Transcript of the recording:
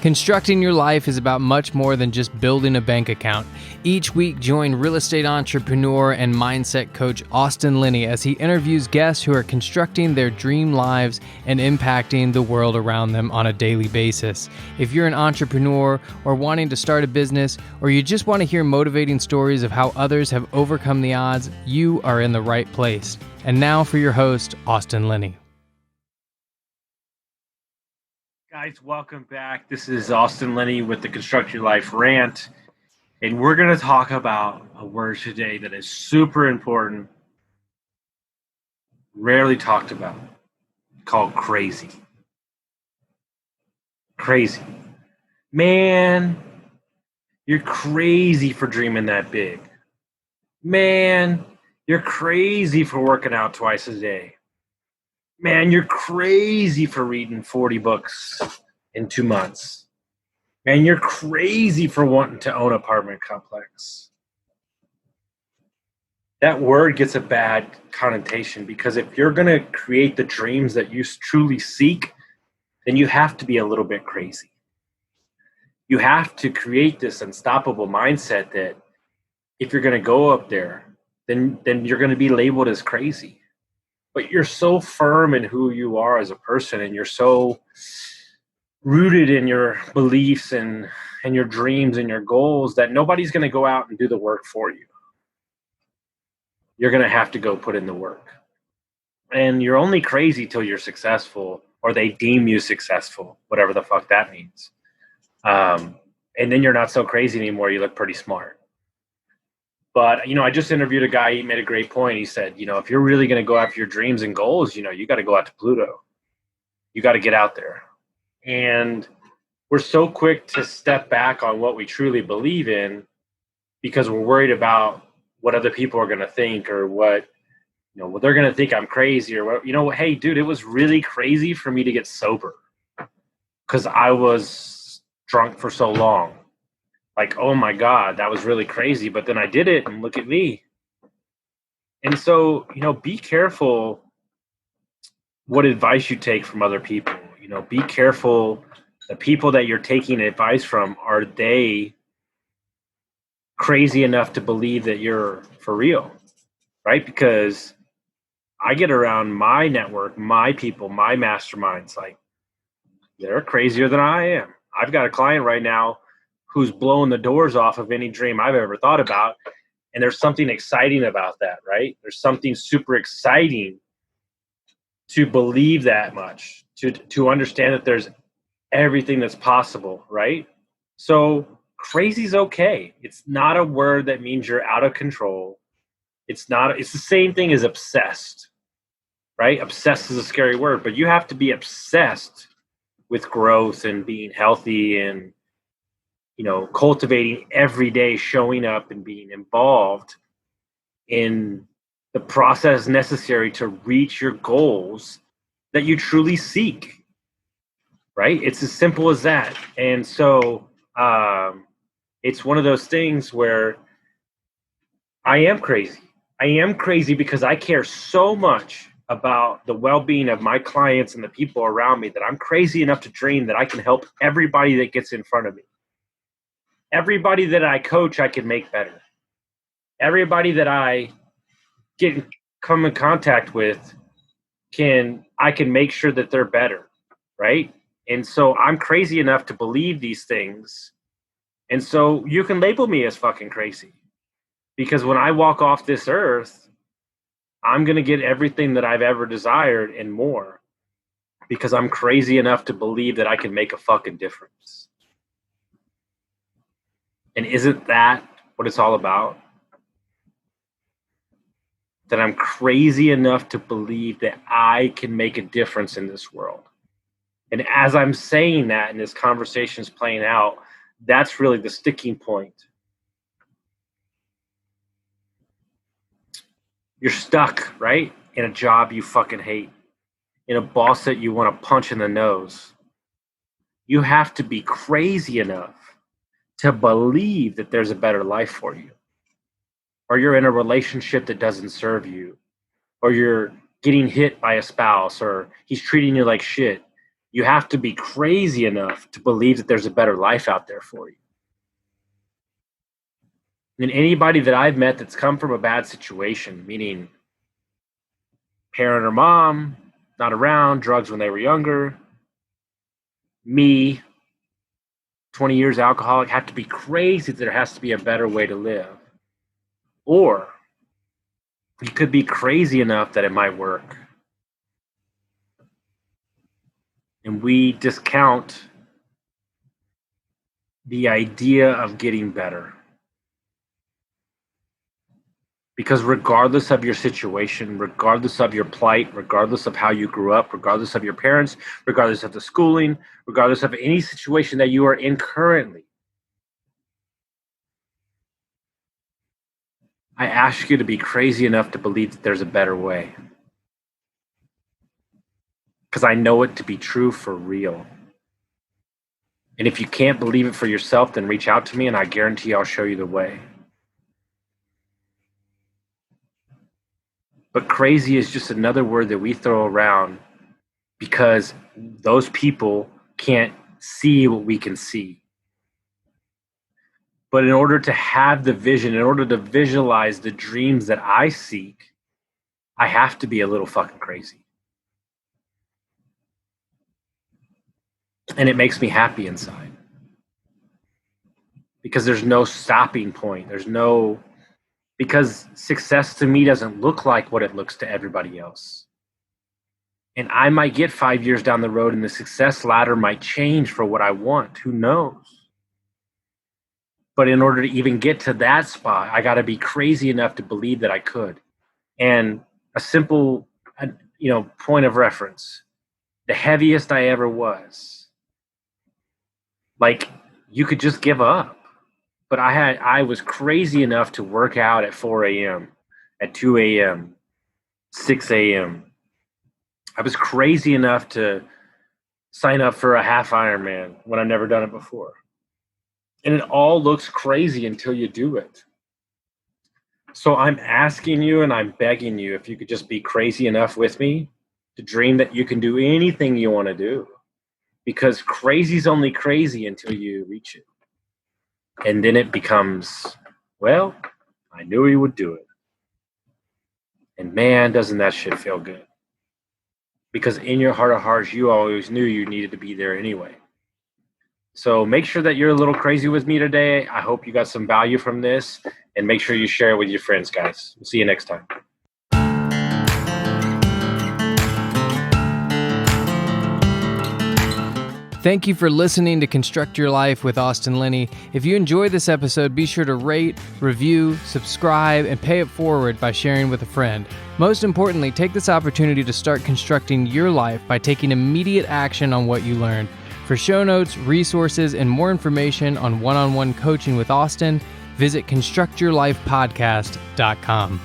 Constructing your life is about much more than just building a bank account. Each week, join real estate entrepreneur and mindset coach Austin Linney as he interviews guests who are constructing their dream lives and impacting the world around them on a daily basis. If you're an entrepreneur or wanting to start a business, or you just want to hear motivating stories of how others have overcome the odds, you are in the right place. And now for your host, Austin Linney. Guys, welcome back. This is Austin Linney with the Construct Your Life Rant, and we're going to talk about a word today that is super important, rarely talked about, called crazy. Crazy. Man, you're crazy for dreaming that big. Man, you're crazy for working out twice a day. Man, you're crazy for reading 40 books in 2 months. Man, you're crazy for wanting to own an apartment complex. That word gets a bad connotation because if you're going to create the dreams that you truly seek, then you have to be a little bit crazy. You have to create this unstoppable mindset that if you're going to go up there, then you're going to be labeled as crazy. But you're so firm in who you are as a person, and you're so rooted in your beliefs and your dreams and your goals that nobody's going to go out and do the work for you. You're going to have to go put in the work. And you're only crazy till you're successful, or they deem you successful, whatever the fuck that means. And then you're not so crazy anymore. You look pretty smart. But, I just interviewed a guy. He made a great point. He said, if you're really going to go after your dreams and goals, you got to go out to Pluto. You got to get out there. And we're so quick to step back on what we truly believe in because we're worried about what other people are going to think, or what they're going to think I'm crazy, or what, hey, dude, it was really crazy for me to get sober because I was drunk for so long. Like, oh my God, that was really crazy. But then I did it, and look at me. And so, be careful what advice you take from other people. Be careful the people that you're taking advice from. Are they crazy enough to believe that you're for real? Right? Because I get around my network, my people, my masterminds, like they're crazier than I am. I've got a client right now who's blowing the doors off of any dream I've ever thought about. And there's something exciting about that, right? There's something super exciting to believe that much, to understand that there's everything that's possible, right? So crazy's okay. It's not a word that means you're out of control. It's the same thing as obsessed, right? Obsessed is a scary word, but you have to be obsessed with growth and being healthy and cultivating every day, showing up and being involved in the process necessary to reach your goals that you truly seek, right? It's as simple as that. And so it's one of those things where I am crazy. I am crazy because I care so much about the well-being of my clients and the people around me that I'm crazy enough to dream that I can help everybody that gets in front of me. Everybody that I coach, I can make better. Everybody that I come in contact with, I can make sure that they're better, right? And so I'm crazy enough to believe these things. And so you can label me as fucking crazy. Because when I walk off this earth, I'm going to get everything that I've ever desired and more. Because I'm crazy enough to believe that I can make a fucking difference. And isn't that what it's all about? That I'm crazy enough to believe that I can make a difference in this world. And as I'm saying that and this conversation is playing out, that's really the sticking point. You're stuck, right? In a job you fucking hate. In a boss that you want to punch in the nose. You have to be crazy enough to believe that there's a better life for you. Or you're in a relationship that doesn't serve you. Or you're getting hit by a spouse, or he's treating you like shit. You have to be crazy enough to believe that there's a better life out there for you. And anybody that I've met that's come from a bad situation, meaning parent or mom, not around, drugs when they were younger, me, 20 years alcoholic, have to be crazy that there has to be a better way to live. Or you could be crazy enough that it might work. And we discount the idea of getting better. Because regardless of your situation, regardless of your plight, regardless of how you grew up, regardless of your parents, regardless of the schooling, regardless of any situation that you are in currently, I ask you to be crazy enough to believe that there's a better way. Because I know it to be true for real. And if you can't believe it for yourself, then reach out to me and I guarantee I'll show you the way. But crazy is just another word that we throw around because those people can't see what we can see. But in order to have the vision, in order to visualize the dreams that I seek, I have to be a little fucking crazy. And it makes me happy inside. Because there's no stopping point. Because success to me doesn't look like what it looks to everybody else. And I might get 5 years down the road and the success ladder might change for what I want. Who knows? But in order to even get to that spot, I got to be crazy enough to believe that I could. And a simple, point of reference, the heaviest I ever was, like, you could just give up. But I was crazy enough to work out at 4 a.m., at 2 a.m., 6 a.m. I was crazy enough to sign up for a half Ironman when I've never done it before. And it all looks crazy until you do it. So I'm asking you and I'm begging you if you could just be crazy enough with me to dream that you can do anything you want to do. Because crazy's only crazy until you reach it. And then it becomes, well, I knew he would do it. And man, doesn't that shit feel good. Because in your heart of hearts, you always knew you needed to be there anyway. So make sure that you're a little crazy with me today. I hope you got some value from this. And make sure you share it with your friends, guys. We'll see you next time. Thank you for listening to Construct Your Life with Austin Linney. If you enjoyed this episode, be sure to rate, review, subscribe, and pay it forward by sharing with a friend. Most importantly, take this opportunity to start constructing your life by taking immediate action on what you learned. For show notes, resources, and more information on one-on-one coaching with Austin, visit constructyourlifepodcast.com.